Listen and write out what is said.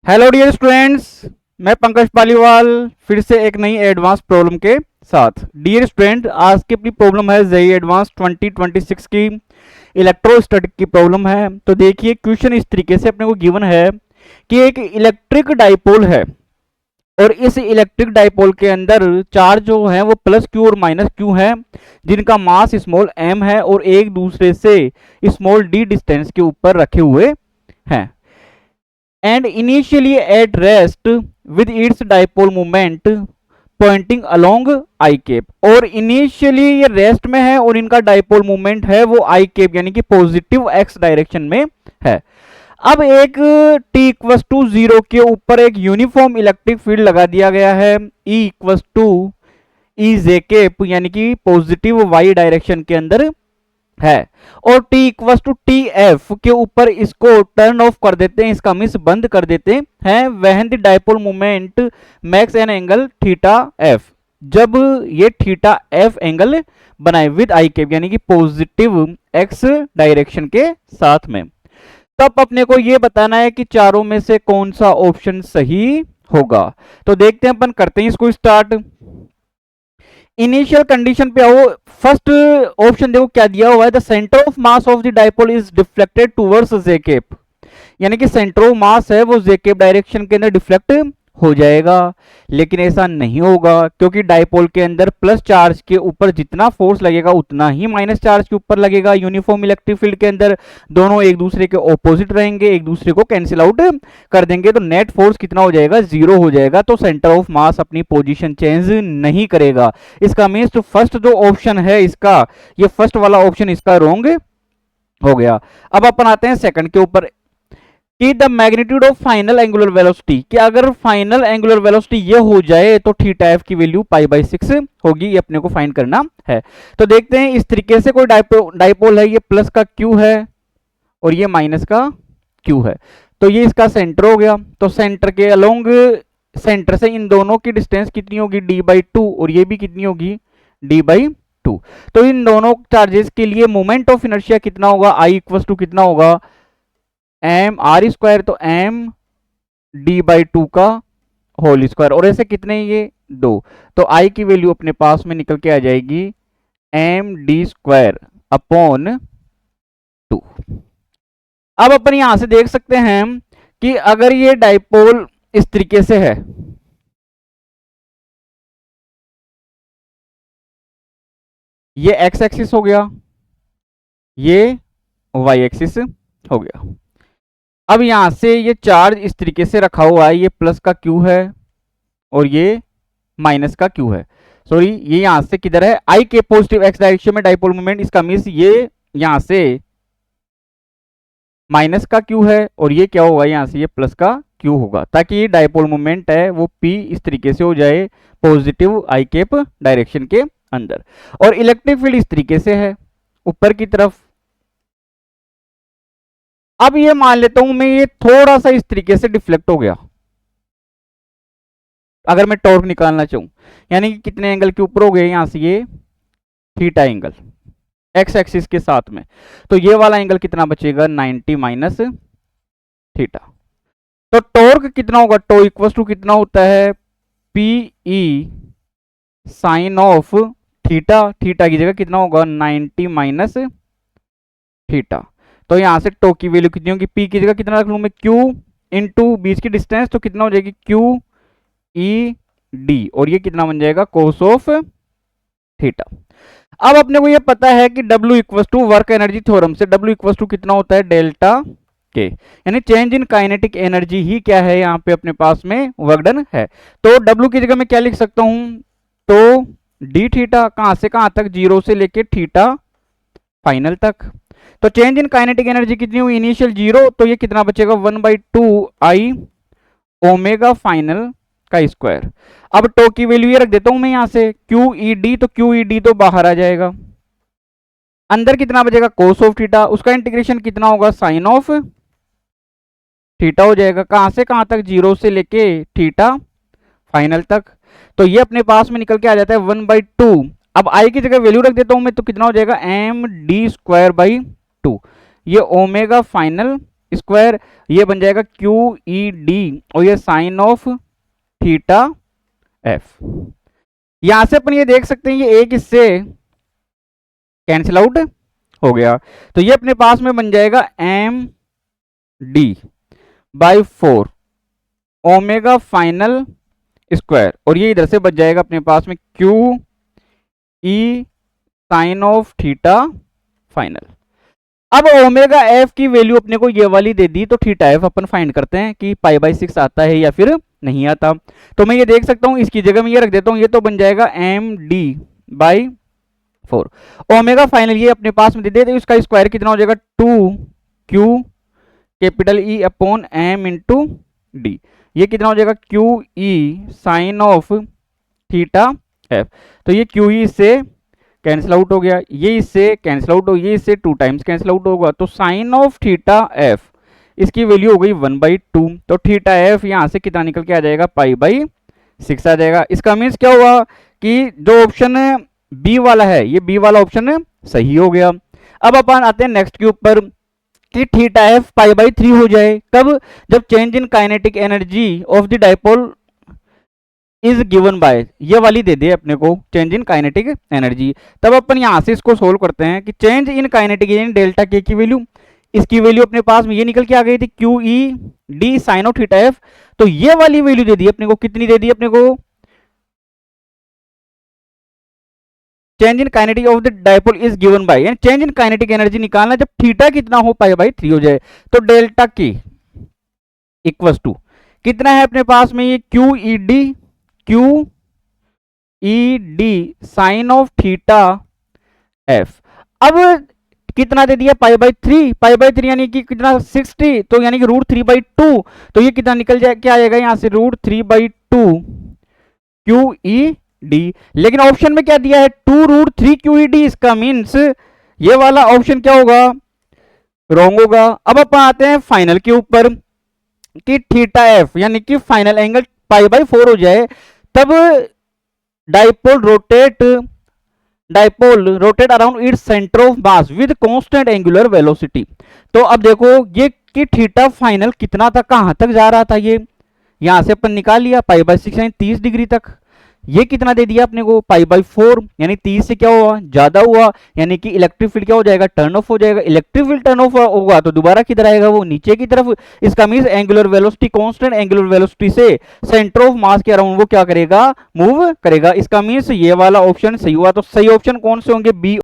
Hello dear students, मैं पंकज पालीवाल फिर से एक नई एडवांस प्रॉब्लम के साथ। डियर स्टूडेंट, आज की अपनी प्रॉब्लम है जेईई एडवांस 2026 की इलेक्ट्रोस्टैटिक की प्रॉब्लम है। तो देखिए, क्वेश्चन इस तरीके से अपने को गिवन है कि एक इलेक्ट्रिक डाइपोल है और इस इलेक्ट्रिक डाइपोल के अंदर चार्ज जो है वो प्लस क्यू और माइनस क्यू है, जिनका मास स्मॉल एम है और एक दूसरे से स्मॉल डी डिस्टेंस के ऊपर रखे हुए हैं। And initially at rest with its dipole moment pointing along I cap। और इनिशियली ये रेस्ट में है और इनका डाइपोल मूवमेंट है वो I cap यानी कि पॉजिटिव x डायरेक्शन में है। अब एक t इक्वस टू 0 के ऊपर एक यूनिफॉर्म इलेक्ट्रिक फील्ड लगा दिया गया है E equals to E J cap यानी कि पॉजिटिव y डायरेक्शन के अंदर है, और t equals to T F के ऊपर इसको टर्न ऑफ कर देते हैं, इसका मिस बंद कर देते हैं when the dipole moment max an angle theta F, जब ये थीटा एफ एंगल बनाए विद आई केप यानी कि पॉजिटिव एक्स डायरेक्शन के साथ में। तब अपने को ये बताना है कि चारों में से कौन सा ऑप्शन सही होगा। तो देखते हैं, अपन करते हैं इसको स्टार्ट। इनिशियल कंडीशन पे आओ। फर्स्ट ऑप्शन देखो क्या दिया हुआ है, the centre of mass of the dipole is deflected towards J cap, यानी कि सेंटर ऑफ मास है वो जे केप डायरेक्शन के अंदर डिफ्लेक्ट हो जाएगा। लेकिन ऐसा नहीं होगा, क्योंकि डाइपोल के अंदर प्लस चार्ज के ऊपर जितना फोर्स लगेगा उतना ही माइनस चार्ज के ऊपर लगेगा। यूनिफॉर्म इलेक्ट्रिक फील्ड के अंदर दोनों एक दूसरे के ऑपोजिट रहेंगे, एक दूसरे को कैंसिल आउट कर देंगे, तो नेट फोर्स कितना हो जाएगा, 0 हो जाएगा। तो सेंटर ऑफ मास अपनी पोजीशन चेंज नहीं करेगा। इसका मीन्स तो फर्स्ट जो ऑप्शन है इसका, ये फर्स्ट वाला ऑप्शन इसका रॉन्ग हो गया। अब अपन आते हैं सेकंड के ऊपर कि the magnitude of final angular velocity, कि अगर फाइनल एंगुलर वेलोसिटी ये हो जाए तो थीटा एफ की वैल्यू π/6 होगी, ये अपने को फाइंड करना है। तो देखते हैं, इस तरीके से कोई डाइपोल है, ये प्लस का क्यू है और ये माइनस का क्यू है, तो ये इसका सेंटर हो गया। तो सेंटर के अलोंग, सेंटर से इन दोनों की डिस्टेंस कितनी होगी, d/2, और ये भी कितनी होगी, d/2। तो इन दोनों चार्जेस के लिए मोमेंट ऑफ इनर्शिया कितना होगा, I इक्वल टू कितना होगा, एम आर स्क्वायर, तो एम d/2 का होल स्क्वायर, और ऐसे कितने ये 2, तो आई की वैल्यू अपने पास में निकल के आ जाएगी एम डी स्क्वायर अपॉन 2। अब अपन यहां से देख सकते हैं कि अगर ये डाइपोल इस तरीके से है, ये एक्स एक्सिस हो गया, ये वाई एक्सिस हो गया। अब यहां से ये चार्ज इस तरीके से रखा हुआ है, ये प्लस का क्यू है और ये माइनस का क्यू है, सॉरी ये यहां से किधर है, आई के पॉजिटिव एक्स डायरेक्शन में डाइपोल मोमेंट, इसका मीन्स ये यहां से माइनस का क्यू है और ये क्या होगा, यहां से ये प्लस का क्यू होगा, ताकि ये डाइपोल मोमेंट है वो पी इस तरीके से हो जाए पॉजिटिव आई केप डायरेक्शन के अंदर। और इलेक्ट्रिक फील्ड इस तरीके से है ऊपर की तरफ। अब ये मान लेता हूं मैं, ये थोड़ा सा इस तरीके से डिफ्लेक्ट हो गया, अगर मैं टॉर्क निकालना चाहूं, यानी कि कितने एंगल के ऊपर हो गए, यहां से ये थीटा एंगल एक्स एक्सिस के साथ में, तो ये वाला एंगल कितना बचेगा, 90 माइनस थीटा। तो टॉर्क कितना होगा, टो इक्वल टू कितना होता है, PE sine of theta, theta की जगह कितना होगा, 90 माइनस थीटा। तो यहां से टो की वैल्यू कितनी होगी, पी की जगह कितना रख लूं मैं, क्यू इंटू बीच की डिस्टेंस, तो कितना हो जाएगी, क्यू ई डी, और ये कितना बन जाएगा, कोस ऑफ थीटा। अब अपने को ये पता है कि W equal to work energy theorem से W इक्वल टू कितना होता है, डेल्टा के, यानी चेंज इन काइनेटिक एनर्जी ही क्या है यहाँ पे अपने पास में वर्क डन है। तो W की जगह मैं क्या लिख सकता हूं, तो डी थीटा, कहां से कहां तक, 0 से लेके थीटा फाइनल तक। तो चेंज इन काइनेटिक एनर्जी कितनी हुई, इनिशियल 0, तो ये कितना बचेगा, 1/2 आई ओमेगा फाइनल का स्क्वायर। अब टो की वैल्यू ये रख देता हूं मैं यहां से, क्यू ई डी, तो क्यू ई डी तो बाहर आ जाएगा, अंदर कितना बचेगा, कोस ऑफ थीटा, उसका इंटीग्रेशन कितना होगा, साइन ऑफ थीटा हो जाएगा, कहां से कहां तक, 0 से लेके थीटा फाइनल तक। तो ये अपने पास में निकल के आ जाता है 1/2। अब आई की जगह वैल्यू रख देता हूं मैं, तो कितना हो जाएगा, एम डी स्क्वायर बाई 2, ये ओमेगा फाइनल स्क्वायर, ये बन जाएगा क्यू ई डी, और ये साइन ऑफ थीटा एफ। यहां से अपन ये देख सकते हैं ये एक इससे कैंसिल आउट हो गया, तो ये अपने पास में बन जाएगा M D by 4 omega final square, और ये इधर से बच जाएगा अपने पास में Q E sine of theta final. अब ओमेगा एफ की वैल्यू अपने को ये वाली दे दी, तो थीटा एफ अपन फाइंड करते हैं कि पाई बाई 6 आता है या फिर नहीं आता। तो मैं ये देख सकता हूं, इसकी जगह में ये रख देता हूं, ये तो बन जाएगा M D by 4 omega final, ये अपने पास में दे दे, तो इसका स्क्वायर कितना हो जाएगा 2 Q capital E upon M into D, ये कितना हो जाएगा Q E sine of theta F. तो ये क्यू ई से कैंसिल आउट हो गया, ये इससे कैंसिल आउट हो, ये इससे 2 टाइम्स कैंसिल आउट होगा, तो साइन ऑफ थीटा एफ इसकी वैल्यू हो गई 1/2, तो थीटा एफ यहां से कितना निकल के आ जाएगा पाई बाई 6 आ जाएगा। इसका मीन्स क्या हुआ कि जो ऑप्शन बी वाला है, ये बी वाला ऑप्शन सही हो गया। अब अपन आते हैं नेक्स्ट के ऊपर कि थीटा एफ पाई बाई 3 हो जाए, कब? जब change in kinetic energy of the dipole is given by, ये वाली दे दे अपने को चेंज इन काइनेटिक एनर्जी, तब अपन यहां से इसको सोल्व करते हैं कि change in kinetic energy delta के की वैल्यू, इसकी वैल्यू अपने पास में ये निकल के आ गई थी Q E D sine of theta F, तो ये वाली वैल्यू दे दी अपने को, कितनी दे दी अपने को? Change in kinetic of the dipole is given by, यानी चेंज इन काइनेटिक एनर्जी निकालना जब थीटा कितना हो पाई बाई 3 हो जाए, तो डेल्टा के इक्वल टू कितना है अपने पास में ये Q E D sine of theta F. अब कितना दे दिया पाई बाई 3 यानी कि कितना 60, तो यानी कि √3/2, तो ये कितना निकल जाए, क्या आएगा यहां से √3/2 क्यू ई डी। लेकिन ऑप्शन में क्या दिया है 2√3 क्यू ई डी, इसका मीन्स ये वाला ऑप्शन क्या होगा, रॉन्ग होगा। अब अपन आते हैं फाइनल के ऊपर कि थीटा एफ यानी कि फाइनल एंगल पाई बाई 4 हो जाए, तब dipole rotate around its centre of mass with constant angular velocity. तो अब देखो ये कि थीटा फाइनल कितना था, कहां तक जा रहा था, ये यहां से अपन निकाल लिया पाई बाई 6 यानी 30 डिग्री तक। ये कितना दे दिया अपने को पाई बाई 4 यानी 30 से क्या हुआ ज्यादा हुआ, यानी कि इलेक्ट्रिक फील्ड क्या हो जाएगा टर्न ऑफ हो जाएगा। इलेक्ट्रिक फील्ड टर्न ऑफ होगा तो दोबारा किधर आएगा, वो नीचे की तरफ। इसका means angular velocity constant angular velocity से सेंटर ऑफ मास के अराउंड वो क्या करेगा, मूव करेगा। इसका मींस ये वाला ऑप्शन सही हुआ। तो सही ऑप्शन कौन से होंगे, बी